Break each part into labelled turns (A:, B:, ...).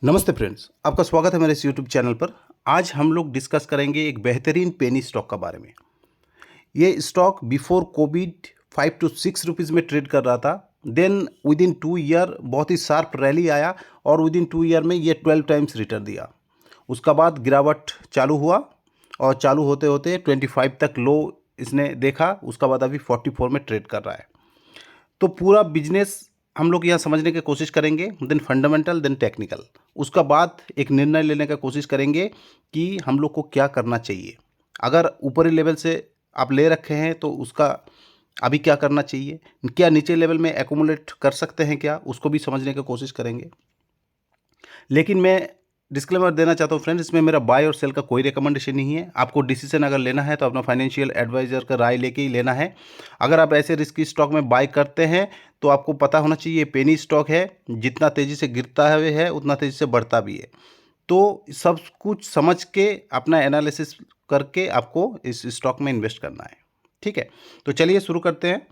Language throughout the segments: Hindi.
A: नमस्ते फ्रेंड्स, आपका स्वागत है मेरे इस यूट्यूब चैनल पर। आज हम लोग डिस्कस करेंगे एक बेहतरीन पेनी स्टॉक के बारे में। ये stock before Covid 5 to 6 rupees में ट्रेड कर रहा था। देन विद इन 2 ईयर बहुत ही शार्प रैली आया और विद इन 2 ईयर में ये 12 टाइम्स रिटर्न दिया। उसका बाद गिरावट चालू हुआ और चालू होते होते 25 तक लो इसने देखा। उसका बाद अभी 44 में ट्रेड कर रहा है। तो पूरा बिजनेस हम लोग यहाँ समझने की कोशिश करेंगे, देन फंडामेंटल, देन टेक्निकल। उसका बाद एक निर्णय लेने का कोशिश करेंगे कि हम लोग को क्या करना चाहिए। अगर ऊपरी लेवल से आप ले रखे हैं तो उसका अभी क्या करना चाहिए, क्या नीचे लेवल में एक्यूमुलेट कर सकते हैं क्या, उसको भी समझने की कोशिश करेंगे। लेकिन मैं डिस्क्लेमर देना चाहता हूँ फ्रेंड्स, इसमें मेरा बाय और सेल का कोई रिकमेंडेशन नहीं है। आपको डिसीजन अगर लेना है तो अपना फाइनेंशियल एडवाइज़र का राय लेके ही लेना है। अगर आप ऐसे रिस्की स्टॉक में बाय करते हैं तो आपको पता होना चाहिए ये पेनी स्टॉक है, जितना तेज़ी से गिरता है उतना तेज़ी से बढ़ता भी है। तो सब कुछ समझ के अपना एनालिसिस करके आपको इस स्टॉक में इन्वेस्ट करना है। ठीक है, तो चलिए शुरू करते हैं।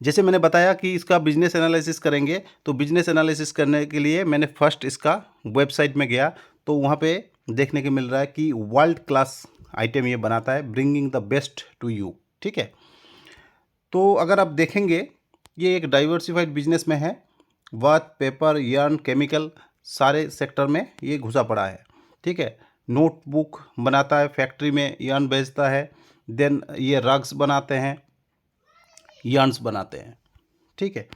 A: जैसे मैंने बताया कि इसका बिजनेस एनालिसिस करेंगे, तो बिजनेस एनालिसिस करने के लिए मैंने फर्स्ट इसका वेबसाइट में गया तो वहाँ पे देखने को मिल रहा है कि वर्ल्ड क्लास आइटम ये बनाता है, bringing the best to you. ठीक है, तो अगर आप देखेंगे ये एक डाइवर्सिफाइड बिजनेस में है। वर्थ, पेपर, yarn, केमिकल सारे सेक्टर में ये घुसा पड़ा है। ठीक है, नोटबुक बनाता है, फैक्ट्री में yarn बेचता है, देन ये रग्स बनाते हैं, yarns बनाते हैं। ठीक है,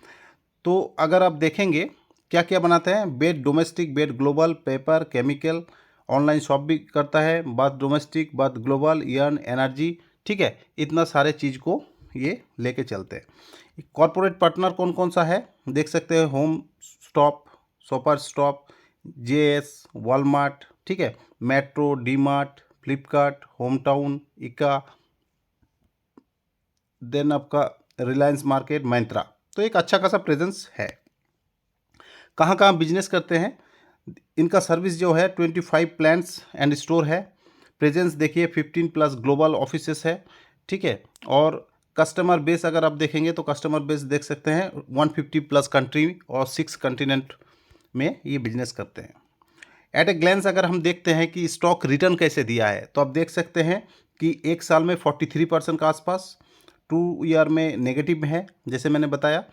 A: तो अगर आप देखेंगे क्या क्या बनाते हैं, bed domestic, bed global, paper, chemical, online shop भी करता है, बात डोमेस्टिक, बात ग्लोबल, yarn, एनर्जी। ठीक है, इतना सारे चीज़ को ये लेके चलते हैं। कॉरपोरेट पार्टनर कौन कौन सा है देख सकते हैं, home stop, super stop, JS, Walmart, ठीक है, metro, D mart, Flipkart, home town, इका, देन आपका रिलायंस मार्केट, मैंत्रा। तो एक अच्छा खासा प्रेजेंस है। कहाँ कहाँ बिजनेस करते हैं, इनका सर्विस जो है 25 प्लांट्स एंड स्टोर है। प्रेजेंस देखिए 15+ ग्लोबल ऑफिसेस है। ठीक है, और कस्टमर बेस अगर आप देखेंगे तो कस्टमर बेस देख सकते हैं 150+ कंट्री और 6 कॉन्टिनेंट में ये बिजनेस करते हैं। एट ए ग्लैंस अगर हम देखते हैं कि स्टॉक रिटर्न कैसे दिया है तो आप देख सकते हैं कि एक साल में 43% के आसपास, 2 ईयर में नेगेटिव में है जैसे मैंने बताया,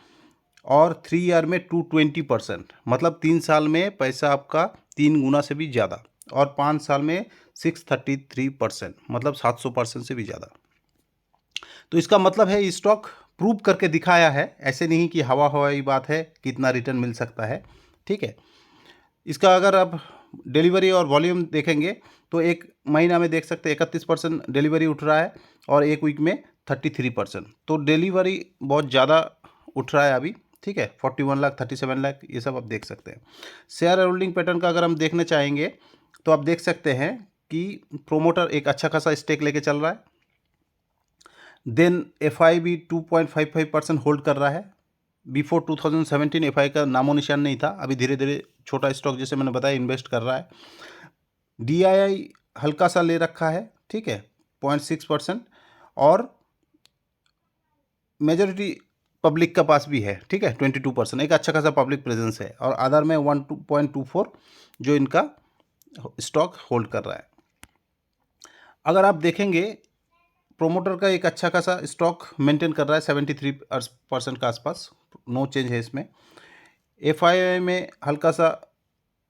A: और 3 ईयर में 220%, मतलब 3 साल में पैसा आपका 3 गुना से भी ज़्यादा, और 5 साल में 633%, मतलब 700% से भी ज़्यादा। तो इसका मतलब है ये स्टॉक प्रूव करके दिखाया है, ऐसे नहीं कि हवा हवाई बात है कितना रिटर्न मिल सकता है। ठीक है, इसका अगर आप डिलीवरी और वॉल्यूम देखेंगे तो एक महीना में देख सकते हैं 31% डिलीवरी उठ रहा है और एक वीक में 33%। तो डिलीवरी बहुत ज़्यादा उठ रहा है अभी। ठीक है, 41 लाख, 37 लाख, ये सब आप देख सकते हैं। शेयर होल्डिंग पैटर्न का अगर हम देखना चाहेंगे तो आप देख सकते हैं कि प्रोमोटर एक अच्छा खासा स्टेक लेके चल रहा है। देन एफआई भी 2.55% होल्ड कर रहा है। बिफोर 2017 एफआई का नामो निशान नहीं था, अभी धीरे धीरे छोटा स्टॉक जैसे मैंने बताया इन्वेस्ट कर रहा है। डीआईआई हल्का सा ले रखा है, ठीक है, 0.6%, और मेजोरिटी पब्लिक का पास भी है, ठीक है, 22%, एक अच्छा खासा पब्लिक प्रेजेंस है। और आधार में 1.24 जो इनका स्टॉक होल्ड कर रहा है। अगर आप देखेंगे प्रोमोटर का एक अच्छा खासा स्टॉक मेंटेन कर रहा है 73% के आसपास, नो चेंज है इसमें। एफआई में हल्का सा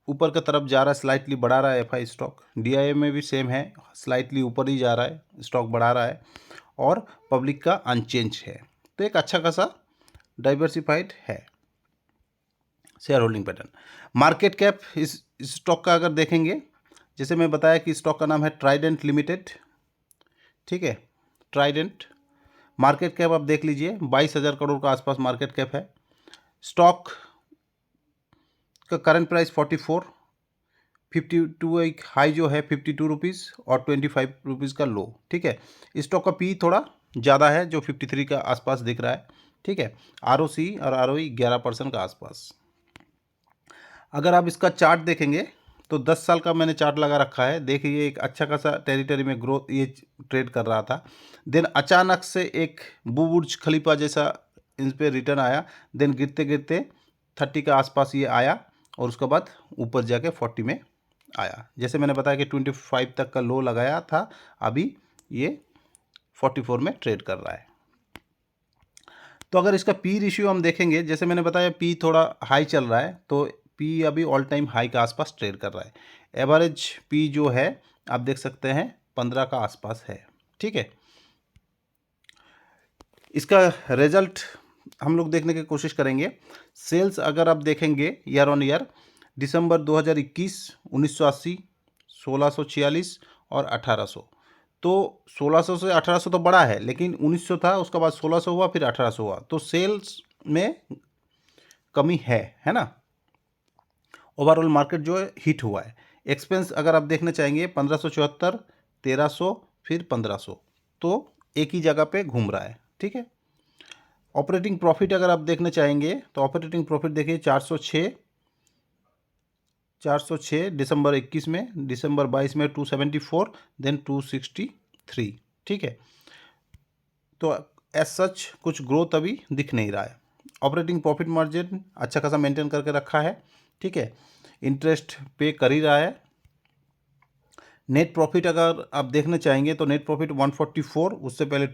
A: ऊपर की तरफ जा रहा है, स्लाइटली बढ़ा रहा है एफआई स्टॉक। डीआईए में भी सेम है, स्लाइटली ऊपर ही जा रहा है, स्टॉक बढ़ा रहा है, और पब्लिक का अनचेंज है। तो एक अच्छा खासा डाइवर्सिफाइड है share holding pattern. Market cap इस स्टॉक का अगर देखेंगे, जैसे मैं बताया कि स्टॉक का नाम है ट्राइडेंट लिमिटेड। ठीक है, ट्राइडेंट। मार्केट कैप आप देख लीजिए 22,000 करोड़ का आसपास मार्केट कैप है। स्टॉक का करंट प्राइस 44, 52 एक हाई जो है 52 रुपीज़ और 25 रुपीज़ का लो। ठीक है, स्टॉक का पी थोड़ा ज़्यादा है जो 53 का आसपास दिख रहा है। ठीक है, आरओसी और आरओई 11% का आसपास। अगर आप इसका चार्ट देखेंगे तो 10 साल का मैंने चार्ट लगा रखा है। देखिए एक अच्छा खासा टेरिटरी में ग्रोथ ये ट्रेड कर रहा था। देन अचानक से एक बुर्ज खलीफा जैसा इन पर रिटर्न आया, देन गिरते गिरते 30 के आसपास ये आया और उसके बाद ऊपर जाके 40 में आया। जैसे मैंने बताया कि 25 तक का लो लगाया था, अभी ये 44 में ट्रेड कर रहा है। तो अगर इसका पी रेशियो हम देखेंगे, जैसे मैंने बताया पी थोड़ा हाई चल रहा है, तो पी अभी ऑल टाइम हाई के आसपास ट्रेड कर रहा है। एवरेज पी जो है आप देख सकते हैं 15 का आसपास है। ठीक है, इसका रिजल्ट हम लोग देखने की कोशिश करेंगे। सेल्स अगर आप देखेंगे ईयर ऑन ईयर, दिसंबर 2021 1980, 1646 और 1800, तो 1600 से 1800 तो बड़ा है, लेकिन 1900 था, उसके बाद 1600 हुआ, फिर 1800 हुआ, तो सेल्स में कमी है ना। ओवरऑल मार्केट जो है हिट हुआ है। एक्सपेंस अगर आप देखना चाहेंगे 1574, 1300, फिर 1500, तो एक ही जगह पे घूम रहा है। ठीक है, ऑपरेटिंग प्रॉफिट अगर आप देखना चाहेंगे तो ऑपरेटिंग प्रॉफिट देखिए 406 दिसंबर 21 में, दिसंबर 22 में 274, देन 263। ठीक है, तो एज सच कुछ ग्रोथ अभी दिख नहीं रहा है। ऑपरेटिंग प्रॉफिट मार्जिन अच्छा खासा मेंटेन करके रखा है। ठीक है, इंटरेस्ट पे कर ही रहा है। नेट प्रॉफिट अगर आप देखना चाहेंगे तो नेट प्रॉफिट 144, उससे पहले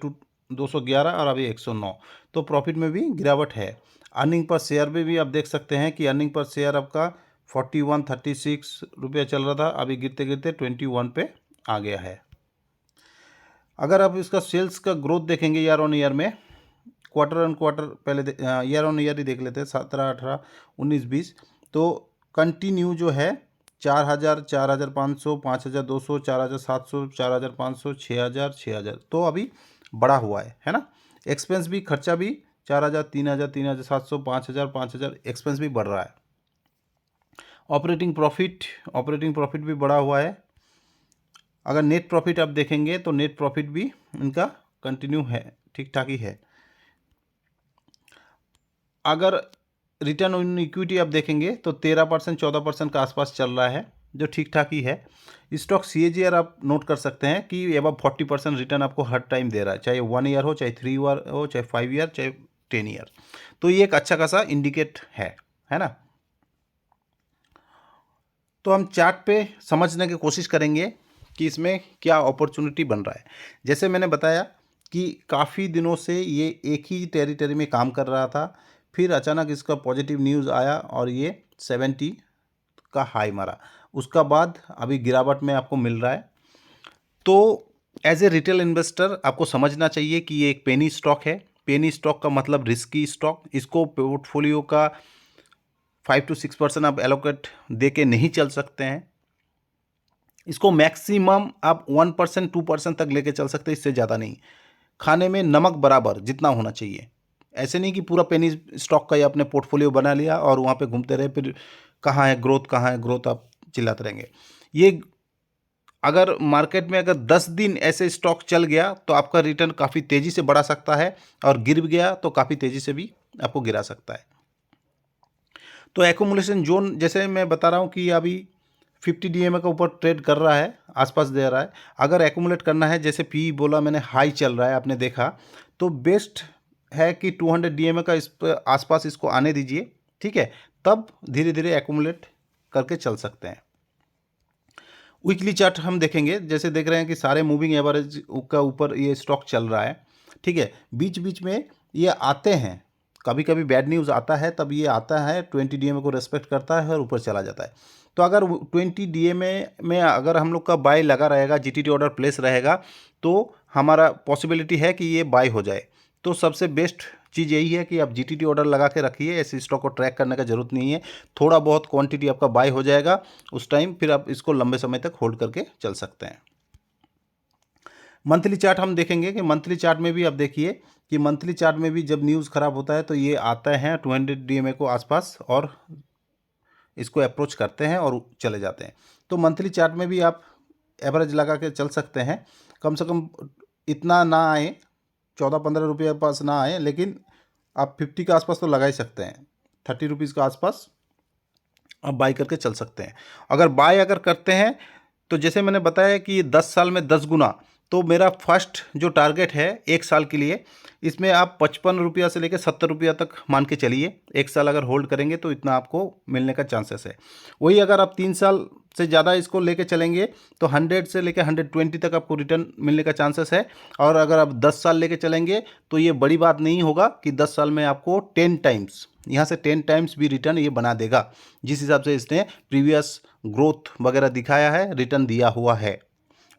A: 211 और अभी 109, तो प्रॉफिट में भी गिरावट है। अर्निंग पर शेयर में भी आप देख सकते हैं कि अर्निंग पर शेयर आपका 4136 रुपया चल रहा था, अभी गिरते गिरते 21 पे आ गया है। अगर आप इसका सेल्स का ग्रोथ देखेंगे ईयर ऑन ईयर में, क्वार्टर ऑन क्वार्टर, पहले ईयर ऑन ईयर ही देख लेते हैं, 17, 18, 19, 20, तो कंटिन्यू जो है 4000, 4500, 5200, 4700, 4500, 6000, 6000, तो अभी बढ़ा हुआ है ना। एक्सपेंस भी, खर्चा भी 4000, 3000, 3700, 5000, 5000, एक्सपेंस भी बढ़ रहा है। ऑपरेटिंग प्रॉफिट भी बढ़ा हुआ है। अगर नेट प्रॉफिट आप देखेंगे तो नेट प्रॉफिट भी इनका कंटिन्यू है, ठीक ठाक ही है। अगर रिटर्न ऑन इक्विटी आप देखेंगे तो 13%, 14% का आसपास चल रहा है, जो ठीक ठाक ही है। स्टॉक CAGR आप नोट कर सकते हैं कि अब 40% रिटर्न आपको हर टाइम दे रहा है, चाहे 1 ईयर हो, चाहे 3 ईयर हो, चाहे 5 ईयर, चाहे 10 ईयर, तो ये एक अच्छा खासा इंडिकेट है ना। तो हम चार्ट पे समझने की कोशिश करेंगे कि इसमें क्या अपॉर्चुनिटी बन रहा है। जैसे मैंने बताया कि काफ़ी दिनों से ये एक ही टेरिटरी में काम कर रहा था, फिर अचानक इसका पॉजिटिव न्यूज़ आया और ये 70 का हाई मारा, उसका बाद अभी गिरावट में आपको मिल रहा है। तो एज ए रिटेल इन्वेस्टर आपको समझना चाहिए कि ये एक पेनी स्टॉक है। पेनी स्टॉक का मतलब रिस्की स्टॉक, इसको पोर्टफोलियो का 5 to 6% आप एलोकेट दे के नहीं चल सकते हैं। इसको मैक्सिमम आप 1%, 2% तक लेके चल सकते हैं, इससे ज़्यादा नहीं। खाने में नमक बराबर जितना होना चाहिए, ऐसे नहीं कि पूरा पेनी स्टॉक का ही आपने पोर्टफोलियो बना लिया और वहाँ पे घूमते रहे, फिर कहाँ है ग्रोथ, कहाँ है ग्रोथ आप चिल्लाते रहेंगे। ये अगर मार्केट में अगर 10 दिन ऐसे स्टॉक चल गया तो आपका रिटर्न काफ़ी तेज़ी से बढ़ा सकता है, और गिर गया तो काफ़ी तेज़ी से भी आपको गिरा सकता है। तो एक्यूमुलेशन जोन, जैसे मैं बता रहा हूँ कि अभी 50 DMA का ऊपर ट्रेड कर रहा है, आसपास दे रहा है। अगर एक्यूमुलेट करना है, जैसे पी बोला मैंने, हाई चल रहा है आपने देखा, तो बेस्ट है कि 200 DMA का इस आसपास इसको आने दीजिए। ठीक है, तब धीरे धीरे एक्यूमुलेट करके चल सकते हैं। वीकली चार्ट हम देखेंगे, जैसे देख रहे हैं कि सारे मूविंग एवरेज का ऊपर ये स्टॉक चल रहा है। ठीक है, बीच बीच में ये आते हैं, कभी कभी बैड न्यूज़ आता है, तब ये आता है 20 DMA को रेस्पेक्ट करता है और ऊपर चला जाता है। तो अगर 20 DMA में अगर हम लोग का बाय लगा रहेगा, GTT ऑर्डर प्लेस रहेगा, तो हमारा पॉसिबिलिटी है कि ये बाय हो जाए। तो सबसे बेस्ट चीज़ यही है कि आप GTT ऑर्डर लगा के रखिए, ऐसे स्टॉक को ट्रैक करने का ज़रूरत नहीं है। थोड़ा बहुत क्वांटिटी आपका बाय हो जाएगा उस टाइम, फिर आप इसको लंबे समय तक होल्ड करके चल सकते हैं। मंथली चार्ट हम देखेंगे कि मंथली चार्ट में भी आप देखिए कि मंथली चार्ट में भी जब न्यूज़ ख़राब होता है तो ये आते हैं 200 DMA को आसपास और इसको अप्रोच करते हैं और चले जाते हैं। तो मंथली चार्ट में भी आप एवरेज लगा के चल सकते हैं, कम से कम इतना ना आए, 14-15 रुपये पास ना आए, लेकिन आप 50 के आसपास तो लगा ही सकते हैं। 30 रुपीज़ के आसपास आप बाई करके चल सकते हैं। अगर बाय अगर करते हैं तो जैसे मैंने बताया कि 10 साल में 10 गुना, तो मेरा फर्स्ट जो टारगेट है 1 साल के लिए, इसमें आप 55 रुपया से लेकर 70 रुपया तक मान के चलिए। 1 साल अगर होल्ड करेंगे तो इतना आपको मिलने का चांसेस है। वही अगर आप 3 साल से ज़्यादा इसको लेके चलेंगे तो 100 से लेकर 120 तक आपको रिटर्न मिलने का चांसेस है। और अगर आप 10 साल लेके चलेंगे तो ये बड़ी बात नहीं होगा कि 10 साल में आपको 10 टाइम्स, यहाँ से 10 टाइम्स भी रिटर्न ये बना देगा, जिस हिसाब से इसने प्रीवियस ग्रोथ वगैरह दिखाया है, रिटर्न दिया हुआ है।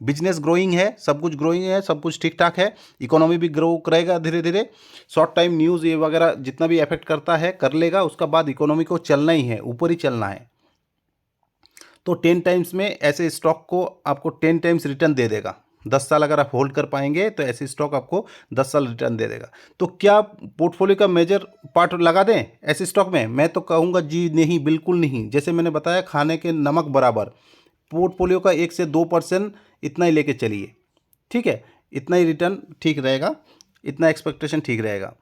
A: बिजनेस ग्रोइंग है, सब कुछ ग्रोइंग है, सब कुछ ठीक ठाक है। इकोनॉमी भी ग्रो करेगा धीरे धीरे। शॉर्ट टाइम न्यूज़ ये वगैरह जितना भी अफेक्ट करता है कर लेगा, उसका बाद इकोनॉमी को चलना ही है, ऊपर ही चलना है। तो 10 टाइम्स में ऐसे स्टॉक को आपको 10 टाइम्स रिटर्न दे देगा। 10 साल अगर आप होल्ड कर पाएंगे तो ऐसे स्टॉक आपको 10 साल रिटर्न दे देगा। तो क्या पोर्टफोलियो का मेजर पार्ट लगा दें ऐसे स्टॉक में? मैं तो कहूँगा जी नहीं, बिल्कुल नहीं। जैसे मैंने बताया, खाने के नमक बराबर पोर्टफोलियो का 1 से 2% इतना ही लेके चलिए, ठीक है? इतना ही रिटर्न ठीक रहेगा, इतना एक्सपेक्टेशन ठीक रहेगा।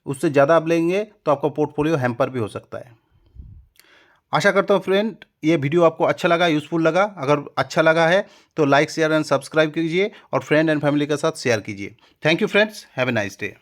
A: उससे ज़्यादा आप लेंगे तो आपका पोर्टफोलियो हैम्पर भी हो सकता है। आशा करता हूँ फ्रेंड ये वीडियो आपको अच्छा लगा, यूज़फुल लगा। अगर अच्छा लगा है तो लाइक, शेयर एंड सब्सक्राइब कीजिए और फ्रेंड एंड फैमिली के साथ शेयर कीजिए। Thank you friends, have a nice day.